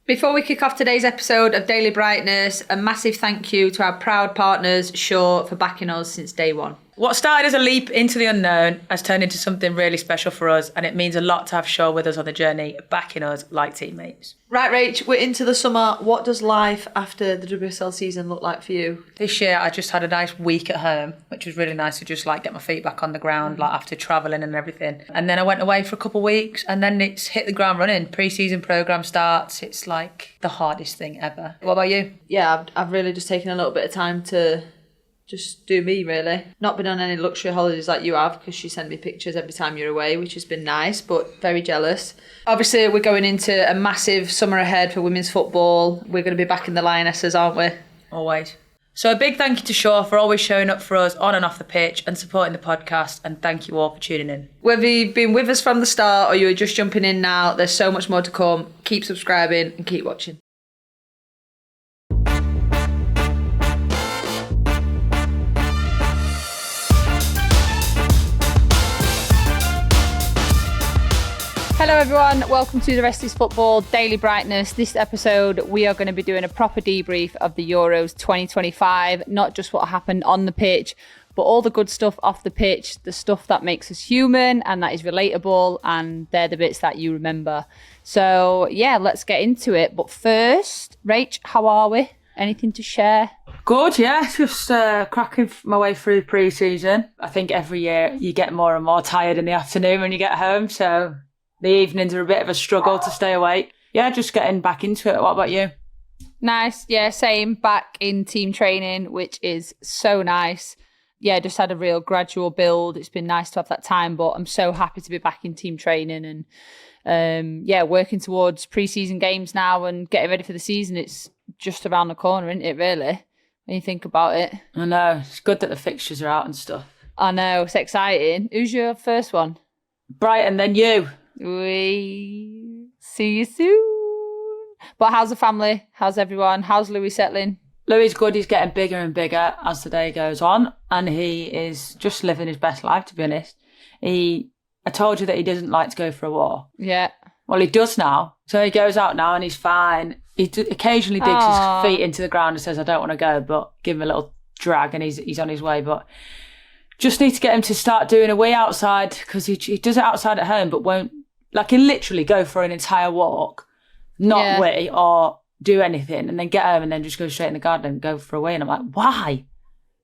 Before we kick off today's episode of Daily Brightness, a massive thank you to our proud partners, Shaw, for backing us since day one. What started as a leap into the unknown has turned into something really special for us, and it means a lot to have Shaw with us on the journey, backing us like teammates. Right, Rach, we're into the summer. What does life after the WSL season look like for you? This year, I just had a nice week at home, which was really nice to just get my feet back on the ground, after travelling and everything. And then I went away for a couple of weeks, and then it's hit the ground running. Pre-season programme starts. It's the hardest thing ever. What about you? Yeah, I've really just taken a little bit of time to just do me, really. Not been on any luxury holidays like you have, because you send me pictures every time you're away, which has been nice, but very jealous. Obviously, we're going into a massive summer ahead for women's football. We're going to be back in the Lionesses, aren't we? Always. So a big thank you to Shaw for always showing up for us on and off the pitch and supporting the podcast, and thank you all for tuning in. Whether you've been with us from the start or you're just jumping in now, there's so much more to come. Keep subscribing and keep watching. Hello everyone, welcome to the Rest is Football Daily Brightness. This episode we are going to be doing a proper debrief of the Euros 2025, not just what happened on the pitch, but all the good stuff off the pitch, the stuff that makes us human and that is relatable, and they're the bits that you remember. So yeah, let's get into it. But first, Rach, how are we? Anything to share? Good, yeah. Just cracking my way through pre-season. I think every year you get more and more tired in the afternoon when you get home, so the evenings are a bit of a struggle to stay awake. Yeah, just getting back into it. What about you? Nice. Yeah, same. Back in team training, which is so nice. Yeah, just had a real gradual build. It's been nice to have that time, but I'm so happy to be back in team training and working towards pre-season games now and getting ready for the season. It's just around the corner, isn't it, really, when you think about it? I know. It's good that the fixtures are out and stuff. I know. It's exciting. Who's your first one? Brighton, then you. We see you soon. But how's the family? How's everyone? How's Louis settling? Louis good. He's getting bigger and bigger as the day goes on, and he is just living his best life, to be honest. I told you that he doesn't like to go for a walk. Yeah. Well, he does now. So he goes out now and he's fine. He occasionally digs his feet into the ground and says, I don't want to go, but give him a little drag and he's on his way. But just need to get him to start doing a wee outside, because he does it outside at home but won't. He'll literally go for an entire walk, not wee or do anything, and then get home and then just go straight in the garden and go for a wee. And I'm like, why?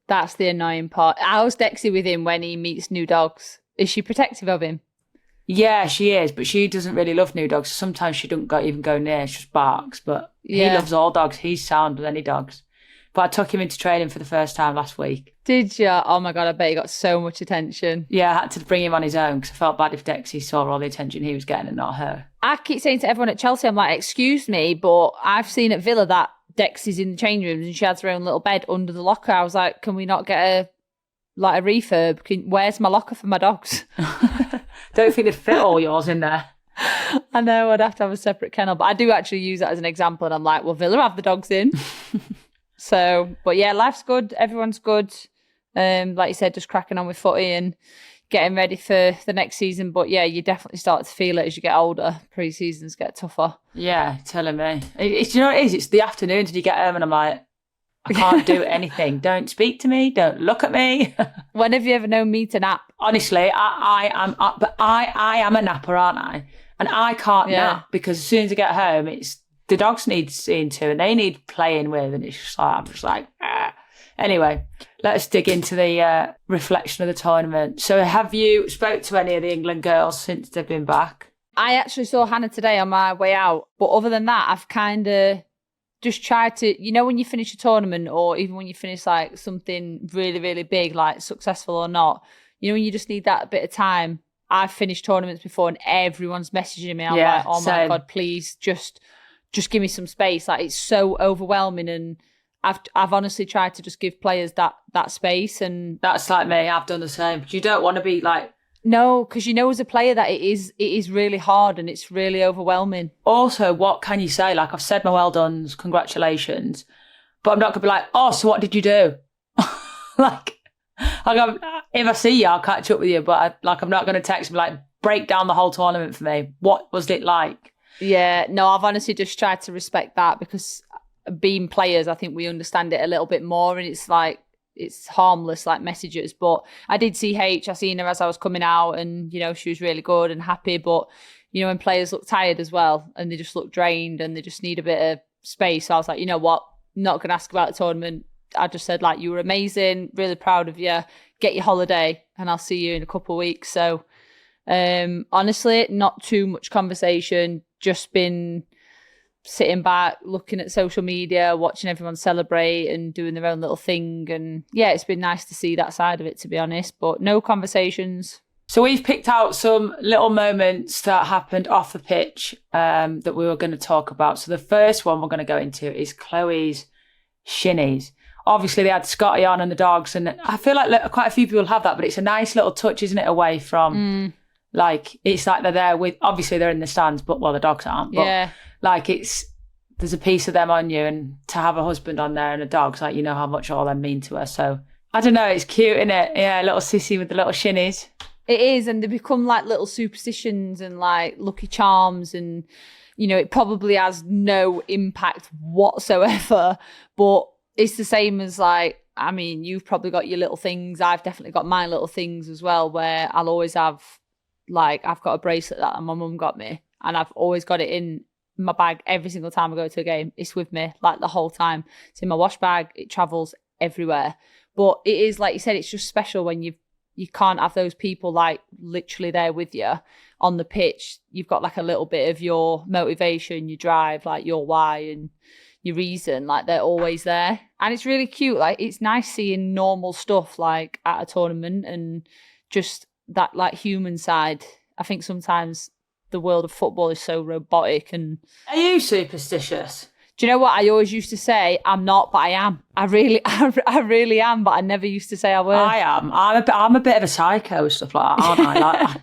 That's the annoying part. How's Dexy with him when he meets new dogs? Is she protective of him? Yeah, she is, but she doesn't really love new dogs. Sometimes she doesn't even go near, she just barks. But he loves all dogs. He's sound with any dogs. But I took him into training for the first time last week. Did you? Oh my God, I bet he got so much attention. Yeah, I had to bring him on his own because I felt bad if Dexy saw all the attention he was getting and not her. I keep saying to everyone at Chelsea, I'm like, excuse me, but I've seen at Villa that Dexy's in the change rooms and she has her own little bed under the locker. I was like, can we not get a refurb? Where's my locker for my dogs? Don't think they'd fit all yours in there. I know, I'd have to have a separate kennel, but I do actually use that as an example, and I'm like, well, Villa have the dogs in. So, but yeah, life's good. Everyone's good. Like you said, just cracking on with footy and getting ready for the next season. But yeah, you definitely start to feel it as you get older. Pre-seasons get tougher. Yeah, telling me. You know what it is? It's the afternoons and you get home and I'm like, I can't do anything. Don't speak to me. Don't look at me. When have you ever known me to nap? Honestly, I am a napper, aren't I? And I can't nap because as soon as I get home, it's the dogs need seeing to and they need playing with, and it's just like, I'm just like, ah. Anyway, let's dig into the reflection of the tournament. So have you spoke to any of the England girls since they've been back? I actually saw Hannah today on my way out. But other than that, I've kind of just tried to, when you finish a tournament or even when you finish like something really, really big, like successful or not, when you just need that bit of time. I've finished tournaments before and everyone's messaging me. I'm like, oh my God, please just give me some space. Like, it's so overwhelming, and I've honestly tried to just give players that space. And that's like me. I've done the same. You don't want to be like, no, because as a player that it is really hard and it's really overwhelming. Also, what can you say? Like, I've said my well dones, congratulations, but I'm not gonna be like, oh, so what did you do? If I see you, I'll catch up with you, but I'm not gonna text me like, break down the whole tournament for me. What was it like? Yeah, no, I've honestly just tried to respect that because being players, I think we understand it a little bit more, and it's like, it's harmless like messages. But I did see H, I seen her as I was coming out, and she was really good and happy. But when players look tired as well and they just look drained and they just need a bit of space, so I was like, you know what, not gonna ask about the tournament. I just said, like, you were amazing, really proud of you, get your holiday and I'll see you in a couple of weeks. So honestly, not too much conversation, just been sitting back, looking at social media, watching everyone celebrate and doing their own little thing. And yeah, it's been nice to see that side of it, to be honest, but no conversations. So we've picked out some little moments that happened off the pitch that we were going to talk about. So the first one we're going to go into is Chloe's shinnies. Obviously, they had Scotty on and the dogs, and I feel like quite a few people have that, but it's a nice little touch, isn't it, away from, like, it's like they're there with, obviously they're in the stands, but, well, the dogs aren't, but, yeah, like, there's a piece of them on you, and to have a husband on there and a dog's like, how much all them mean to her, so, I don't know, it's cute, isn't it? Yeah, little sissy with the little shinnies. It is, and they become like little superstitions and like lucky charms, and, it probably has no impact whatsoever, but it's the same as, like, I mean, you've probably got your little things. I've definitely got my little things as well, where I'll always have, like, I've got a bracelet that my mum got me, and I've always got it in my bag every single time I go to a game. It's with me, like, the whole time. It's in my wash bag. It travels everywhere. But it is, like you said, it's just special when you can't have those people, like, literally there with you on the pitch. You've got, like, a little bit of your motivation, your drive, like, your why and your reason, like, they're always there. And it's really cute. Like, it's nice seeing normal stuff, like, at a tournament, and just that, like, human side. I think sometimes the world of football is so robotic. And are you superstitious? Do you know what I always used to say? I'm not, but I am. I really am, but I never used to say I were. I am. I'm a bit of a psycho and stuff like that, aren't I? Like,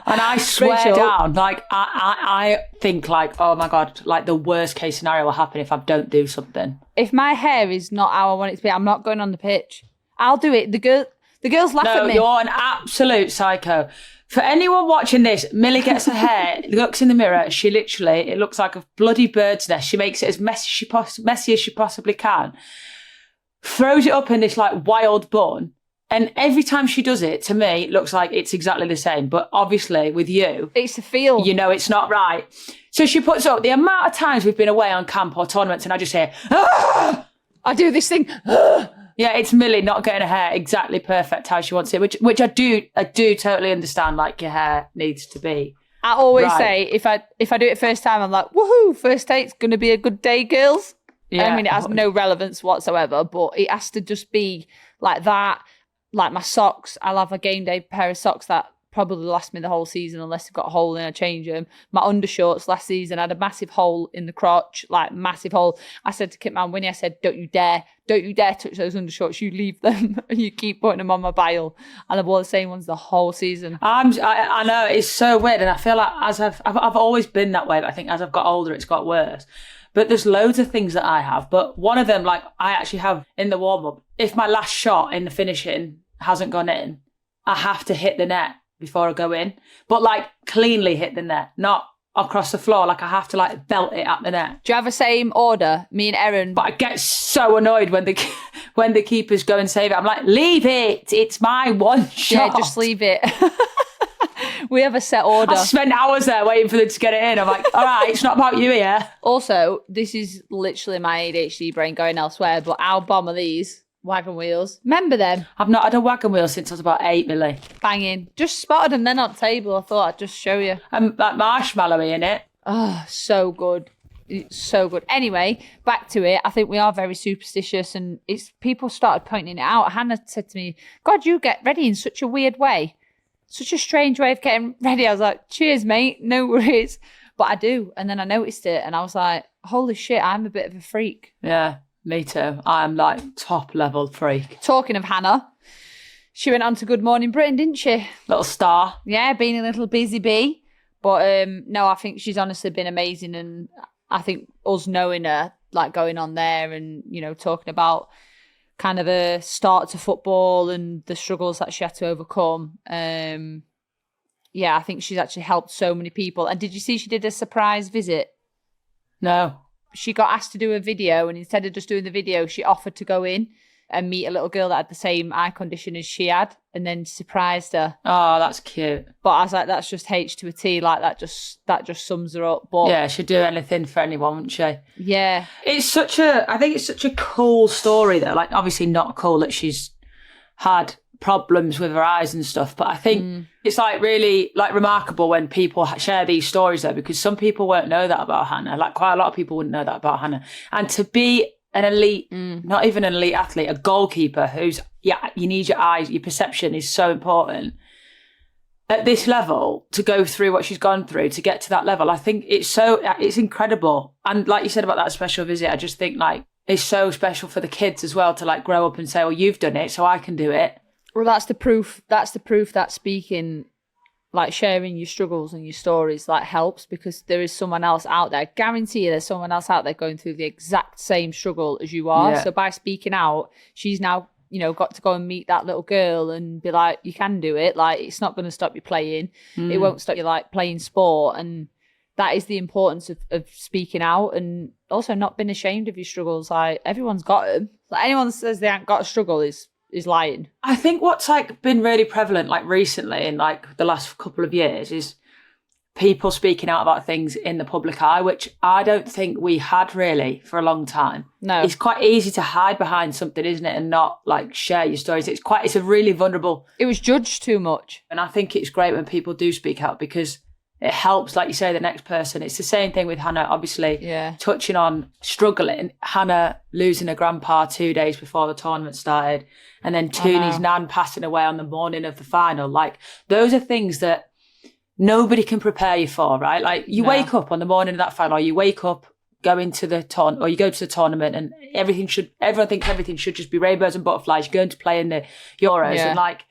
and I swear Rachel, down, like, I think, like, oh my God, like, the worst case scenario will happen if I don't do something. If my hair is not how I want it to be, I'm not going on the pitch. I'll do it. The girls laugh at me. No, you're an absolute psycho. For anyone watching this, Millie gets her hair, looks in the mirror, she literally, it looks like a bloody bird's nest. She makes it as messy as she possibly can, throws it up in this, like, wild bun. And every time she does it, to me, it looks like it's exactly the same. But obviously, with you, it's a feel. It's not right. So she puts up the amount of times we've been away on camp or tournaments, and I just hear, ah! I do this thing. Yeah, it's Millie not getting her hair exactly perfect how she wants it, which I do totally understand. Like, your hair needs to be. I always right. say, if I do it first time, I'm like, woohoo! First date's gonna be a good day, girls. Yeah. I mean, it has no relevance whatsoever, but it has to just be like that. Like, my socks, I'll have a game day pair of socks that probably last me the whole season unless they've got a hole in, I change them. My undershorts last season had a massive hole in the crotch, like, massive hole. I said to Kitman Winnie, I said, don't you dare touch those undershorts. You leave them and you keep putting them on my bile. And I've wore the same ones the whole season. I know, it's so weird, and I feel like as I've always been that way, but I think as I've got older, it's got worse. But there's loads of things that I have, but one of them, like, I actually have in the warm-up, if my last shot in the finishing hasn't gone in, I have to hit the net before I go in, but, like, cleanly hit the net, not across the floor. Like, I have to, like, belt it at the net. Do you have a same order? Me and Erin. But I get so annoyed when the keepers go and save it. I'm like, leave it. It's my one shot. Yeah, just leave it. We have a set order. I spent hours there waiting for them to get it in. I'm like, all right, it's not about you here. Also, this is literally my ADHD brain going elsewhere, but how bomb are these? Wagon wheels. Remember them? I've not had a wagon wheel since I was about 8, Millie. Banging. Just spotted them then on the table. I thought I'd just show you. And that marshmallow in it. Oh, so good. It's so good. Anyway, back to it. I think we are very superstitious, and it's people started pointing it out. Hannah said to me, God, you get ready in such a weird way. Such a strange way of getting ready. I was like, cheers, mate. No worries. But I do. And then I noticed it, and I was like, holy shit, I'm a bit of a freak. Yeah. Me too. I'm, like, top level freak. Talking of Hannah, she went on to Good Morning Britain, didn't she? Little star. Yeah, being a little busy bee. But no, I think she's honestly been amazing. And I think us knowing her, like, going on there and, talking about kind of a start to football and the struggles that she had to overcome, yeah, I think she's actually helped so many people. And did you see she did a surprise visit? No. She got asked to do a video, and instead of just doing the video, she offered to go in and meet a little girl that had the same eye condition as she had, and then surprised her. Oh, that's cute. But I was like, that's just H to a T. Like that just sums her up. But yeah, she'd do anything for anyone, wouldn't she? Yeah. I think it's such a cool story though. Like, obviously not cool that she's had problems with her eyes and stuff, but I think it's like really like remarkable when people share these stories though, because some people won't know that about Hannah. Like, quite a lot of people wouldn't know that about Hannah. And to be an elite, not even an elite athlete, a goalkeeper who's, you need your eyes, your perception is so important. At this level, to go through what she's gone through to get to that level, I think it's incredible. And like you said about that special visit, I just think like it's so special for the kids as well to like grow up and say, well, you've done it, so I can do it. Well, that's the proof that speaking, like sharing your struggles and your stories, like helps, because there is someone else out there. I guarantee you there's someone else out there going through the exact same struggle as you are. Yeah. So by speaking out, she's now, got to go and meet that little girl and be like, you can do it. Like, it's not going to stop you playing. It won't stop you like playing sport. And that is the importance of speaking out, and also not being ashamed of your struggles. Like, everyone's got them. Like, anyone that says they haven't got a struggle is lying. I think what's like been really prevalent like recently in like the last couple of years is people speaking out about things in the public eye, which I don't think we had really for a long time. No. It's quite easy to hide behind something, isn't it? And not like share your stories. It's a really vulnerable. It was judged too much. And I think it's great when people do speak out, because it helps, like you say, the next person. It's the same thing with Hannah, obviously, touching on struggling. Hannah losing her grandpa 2 days before the tournament started, and then Tooney's nan passing away on the morning of the final. Like, those are things that nobody can prepare you for, right? Like, you wake up on the morning of that final, or you wake up going to the or you go to the tournament, and everyone thinks everything should just be rainbows and butterflies. You're going to play in the Euros, and like,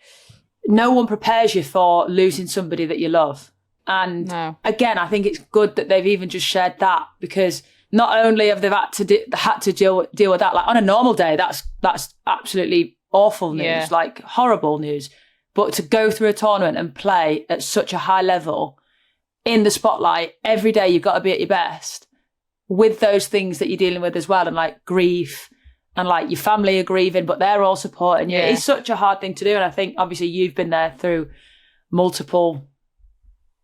no one prepares you for losing somebody that you love. And again, I think it's good that they've even just shared that, because not only have they had to deal with that, like on a normal day, that's absolutely awful news, like horrible news. But to go through a tournament and play at such a high level in the spotlight every day, you've got to be at your best with those things that you're dealing with as well, and like grief, and like your family are grieving, but they're all supporting you. It's such a hard thing to do, and I think obviously you've been there through multiple.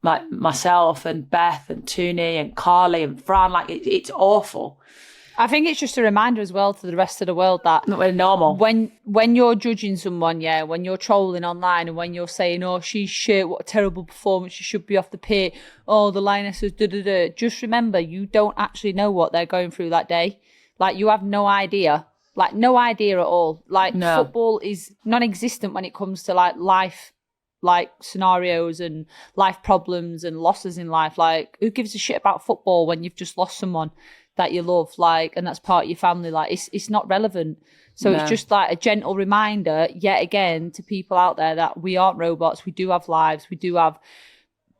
Like myself and Beth and Tooney and Carly and Fran, like it's awful. I think it's just a reminder as well to the rest of the world that not really normal. When you're judging someone, when you're trolling online and when you're saying, oh, she's shit, what a terrible performance, she should be off the pitch, oh, the Lionesses, just remember, you don't actually know what they're going through that day. Like, you have no idea. Like, no idea at all. Like, football is non-existent when it comes to like life, like scenarios and life problems and losses in life. Like, who gives a shit about football when you've just lost someone that you love, like, and that's part of your family? Like, it's not relevant. So it's just like a gentle reminder yet again to people out there that we aren't robots. We do have lives, we do have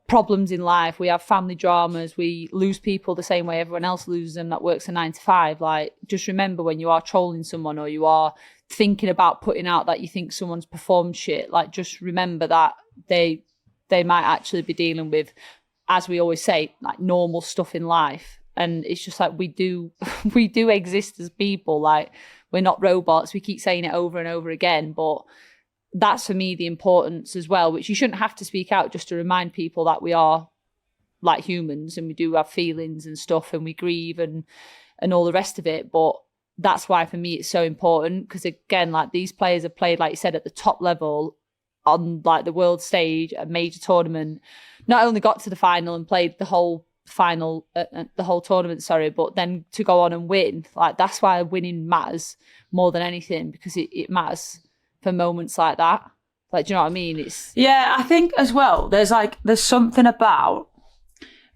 problems in life, we have family dramas, we lose people the same way everyone else loses them that works a 9 to 5. Like, just remember, when you are trolling someone or you are thinking about putting out that you think someone's performed shit, like, just remember that they might actually be dealing with, as we always say, like normal stuff in life. And it's just like, we do exist as people. Like, we're not robots. We keep saying it over and over again, but that's for me the importance as well, which you shouldn't have to speak out, just to remind people that we are like humans and we do have feelings and stuff, and we grieve and all the rest of it. But that's why for me it's so important, because again, like, these players have played, like you said, at the top level on like the world stage, a major tournament, not only got to the final and played the whole tournament, but then to go on and win. Like, that's why winning matters more than anything, because it matters for moments like that. Like, do you know what I mean? I think as well, there's something about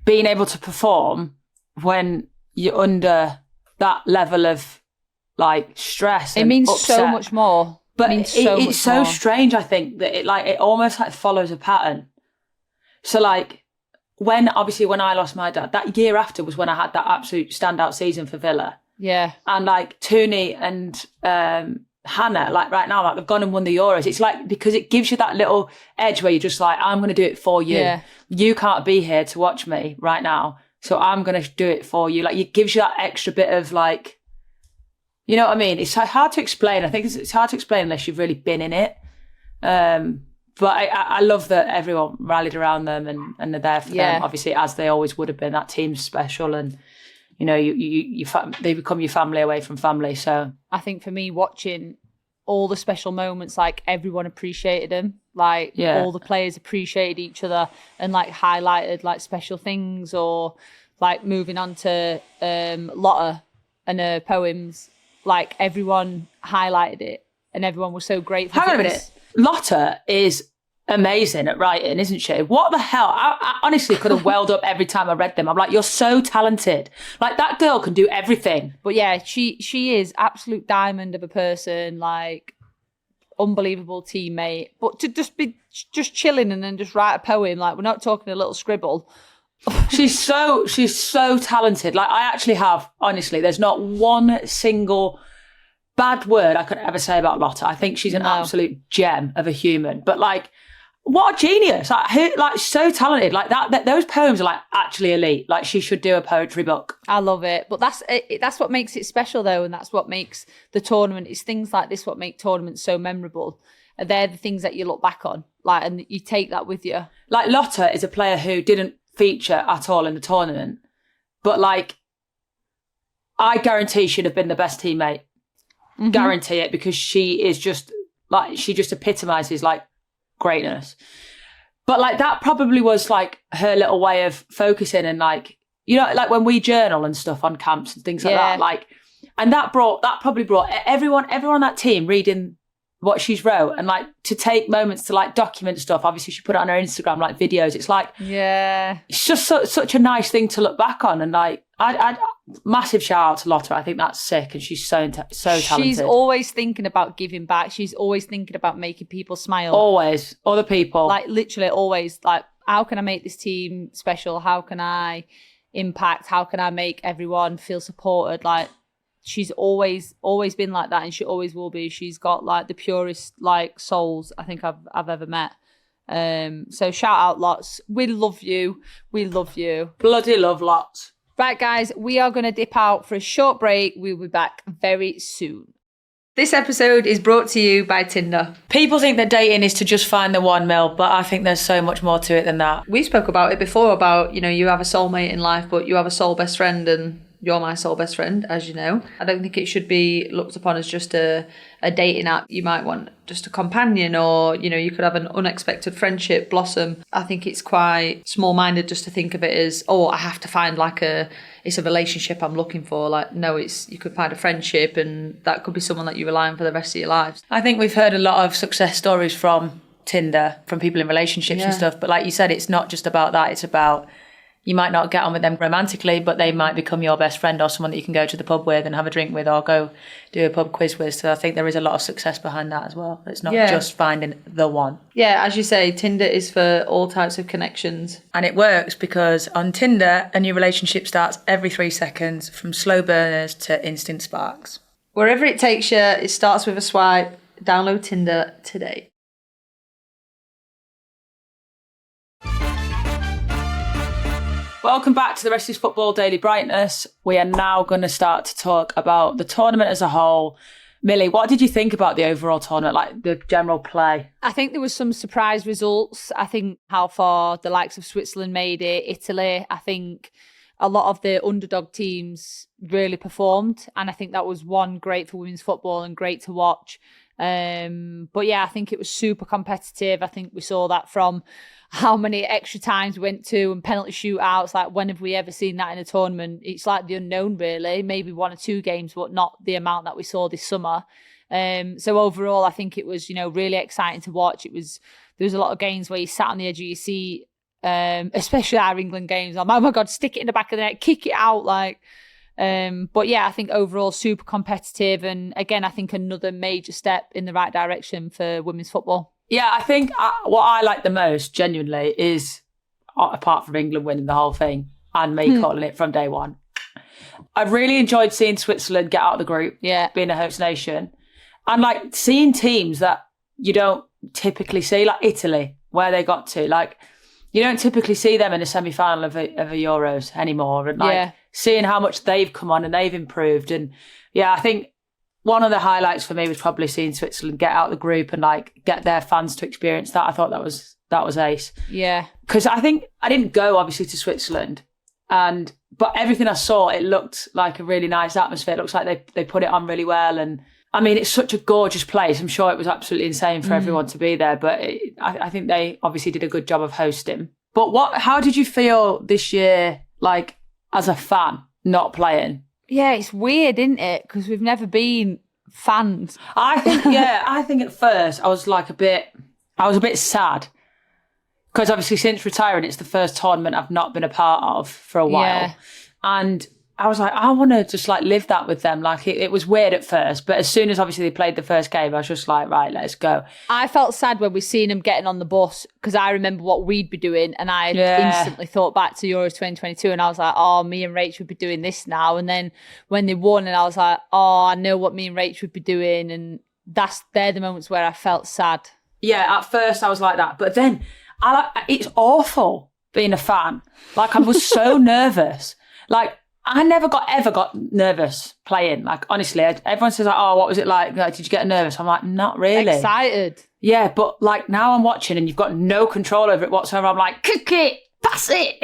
being able to perform when you're under that level of like stress. It means upset. So much more. But it's so strange, I think, that it almost like follows a pattern. So like, when I lost my dad, that year after was when I had that absolute standout season for Villa. Yeah. And like Tooney and Hannah, like right now, like they've gone and won the Euros. It's like, because it gives you that little edge where you're just like, I'm going to do it for you. Yeah. You can't be here to watch me right now, so I'm going to do it for you. Like, it gives you that extra bit of like, you know what I mean? It's hard to explain. I think it's hard to explain unless you've really been in it. But I love that everyone rallied around them and they're there for them, obviously, as they always would have been. That team's special, and you know, they become your family away from family. So I think for me, watching all the special moments, like everyone appreciated them, like all the players appreciated each other and like highlighted like special things, or like moving on to Lotta and her poems, like everyone highlighted it and everyone was so grateful. Hang on a minute. Lotta is amazing at writing, isn't she? What the hell? I honestly could have welled up every time I read them. I'm like, you're so talented. Like, that girl can do everything. But yeah, she is absolute diamond of a person, like unbelievable teammate. But to just be just chilling and then just write a poem, like we're not talking a little scribble. She's so talented. Like, I actually have, honestly, there's not one single bad word I could ever say about Lotta. I think she's an absolute gem of a human. But like, what a genius! Like so talented. Like that. Those poems are like actually elite. Like, she should do a poetry book. I love it. But that's what makes it special, though, and that's what makes the tournament. It's things like this what make tournaments so memorable. And they're the things that you look back on, like, and you take that with you. Like, Lotta is a player who didn't feature at all in the tournament, but like, I guarantee she'd have been the best teammate. Mm-hmm. Guarantee it, because she is just like, she just epitomizes like greatness. But like, that probably was like her little way of focusing, and like, you know, like when we journal and stuff on camps and things like that, like, and that probably brought everyone on that team reading what she's wrote, and like to take moments to like document stuff. Obviously, she put it on her Instagram, like videos. It's like, it's just such a nice thing to look back on. And like, I massive shout out to Lotta. I think that's sick, and she's so talented. She's always thinking about giving back. She's always thinking about making people smile. Always, other people. Like, literally always, like, how can I make this team special? How can I impact? How can I make everyone feel supported? Like, she's always been like that, and she always will be. She's got like the purest like souls I think I've ever met. So shout out Lots. We love you. Bloody love Lots. Right, guys, we are going to dip out for a short break. We'll be back very soon. This episode is brought to you by Tinder. People think that dating is to just find the one, Mel, but I think there's so much more to it than that. We spoke about it before, about, you know, you have a soulmate in life, but you have a soul best friend, and you're my soul best friend, as you know. I don't think it should be looked upon as just a dating app. You might want just a companion, or, you know, you could have an unexpected friendship blossom. I think it's quite small-minded just to think of it as, oh, I have to find like it's a relationship I'm looking for. Like, no, you could find a friendship, and that could be someone that you rely on for the rest of your lives. I think we've heard a lot of success stories from Tinder, from people in relationships and stuff. But like you said, it's not just about that. It's about, you might not get on with them romantically, but they might become your best friend, or someone that you can go to the pub with and have a drink with, or go do a pub quiz with. So I think there is a lot of success behind that as well. It's not just finding the one. Yeah, as you say, Tinder is for all types of connections. And it works because on Tinder, a new relationship starts every 3 seconds, from slow burners to instant sparks. Wherever it takes you, it starts with a swipe. Download Tinder today. Welcome back to the Rest is Football Daily Brightness. We are now going to start to talk about the tournament as a whole. Millie, what did you think about the overall tournament, like the general play? I think there was some surprise results. I think how far the likes of Switzerland made it, Italy. I think a lot of the underdog teams really performed, and I think that was one, great for women's football and great to watch. But yeah, I think it was super competitive. I think we saw that from how many extra times we went to and penalty shootouts. Like, when have we ever seen that in a tournament? It's like the unknown, really. Maybe 1 or 2 games, but not the amount that we saw this summer. So overall, I think it was, you know, really exciting to watch. There was a lot of games where you sat on the edge of your seat, especially our England games. I'm, oh my God, stick it in the back of the net, kick it out, like. But yeah, I think overall super competitive, and again, I think another major step in the right direction for women's football. Yeah, I think what I like the most, genuinely, is, apart from England winning the whole thing and me calling it from day one, I've really enjoyed seeing Switzerland get out of the group, being a host nation. And like seeing teams that you don't typically see, like Italy, where they got to, like you don't typically see them in a semi-final of a Euros anymore. And like seeing how much they've come on and they've improved. And I think one of the highlights for me was probably seeing Switzerland get out the group and like get their fans to experience that. I thought that was ace. Yeah. Because I think I didn't go obviously to Switzerland, but everything I saw, it looked like a really nice atmosphere. It looks like they put it on really well. And I mean, it's such a gorgeous place. I'm sure it was absolutely insane for everyone to be there, but I think they obviously did a good job of hosting. But how did you feel this year, like as a fan, not playing? Yeah, it's weird, isn't it? Because we've never been fans. I think at first I was a bit sad. Because obviously since retiring, it's the first tournament I've not been a part of for a while. Yeah. And I was like, I want to just like live that with them. Like it was weird at first, but as soon as obviously they played the first game, I was just like, right, let's go. I felt sad when we seen them getting on the bus because I remember what we'd be doing, and I instantly thought back to Euros 2022, and I was like, oh, me and Rach would be doing this now. And then when they won, and I was like, oh, I know what me and Rach would be doing, and they're the moments where I felt sad. Yeah, at first I was like that, but then it's awful being a fan. Like I was so nervous. Like I never ever got nervous playing. Like honestly, everyone says like, "Oh, what was it like? Did you get nervous?" I'm like, not really. Excited. Yeah, but like now I'm watching and you've got no control over it whatsoever. I'm like, kick it, pass it.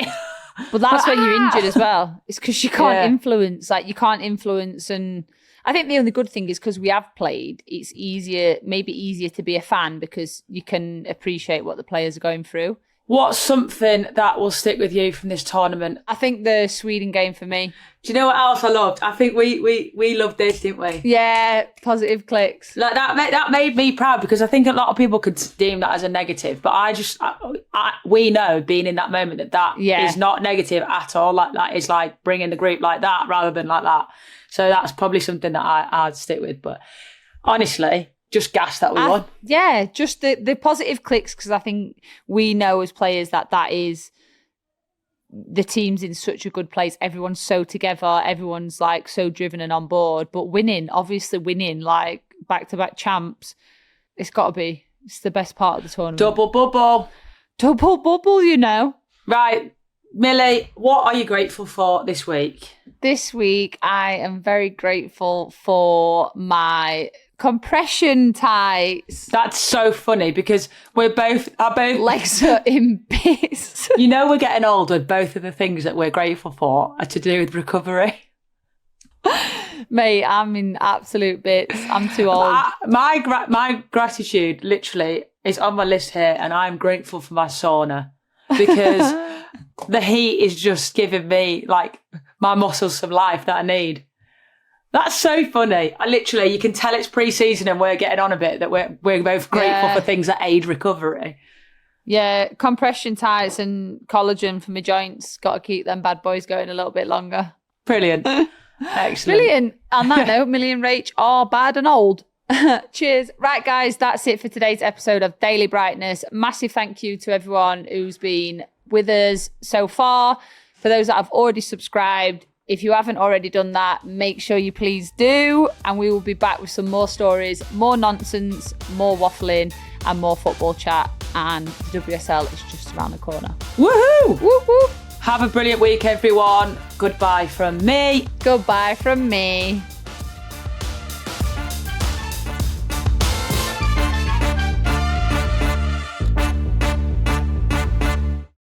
But that's when you're injured as well. It's because you can't influence. Like you can't influence, and I think the only good thing is because we have played. It's maybe easier to be a fan because you can appreciate what the players are going through. What's something that will stick with you from this tournament? I think the Sweden game for me. Do you know what else I loved? I think we loved this, didn't we? Yeah, positive clicks. Like that made me proud because I think a lot of people could deem that as a negative, but we know being in that moment that is not negative at all. Like that is like bringing the group like that rather than like that. So that's probably something that I'd stick with. But honestly, just gas that we won. Yeah, just the positive clicks, because I think we know as players that is the team's in such a good place. Everyone's so together. Everyone's like so driven and on board. But obviously winning, like back-to-back champs, it's the best part of the tournament. Double bubble, you know. Right. Millie, what are you grateful for this week? This week, I am very grateful for my compression tights. That's so funny because our both legs are in bits. You know, we're getting older. Both of the things that we're grateful for are to do with recovery. Mate, I'm in absolute bits. I'm too old. My gratitude literally is on my list here, and I'm grateful for my sauna because the heat is just giving me like my muscles some life that I need. That's so funny. You can tell it's pre-season and we're getting on a bit, that we're both grateful for things that aid recovery. Yeah, compression tights and collagen for my joints. Got to keep them bad boys going a little bit longer. Brilliant. Excellent. Brilliant. On that note, Millie and Rach are bad and old. Cheers. Right, guys, that's it for today's episode of Daily Brightness. Massive thank you to everyone who's been with us so far. For those that have already subscribed, if you haven't already done that, make sure you please do. And we will be back with some more stories, more nonsense, more waffling, and more football chat. And the WSL is just around the corner. Woohoo! Woo-hoo! Have a brilliant week, everyone. Goodbye from me. Goodbye from me.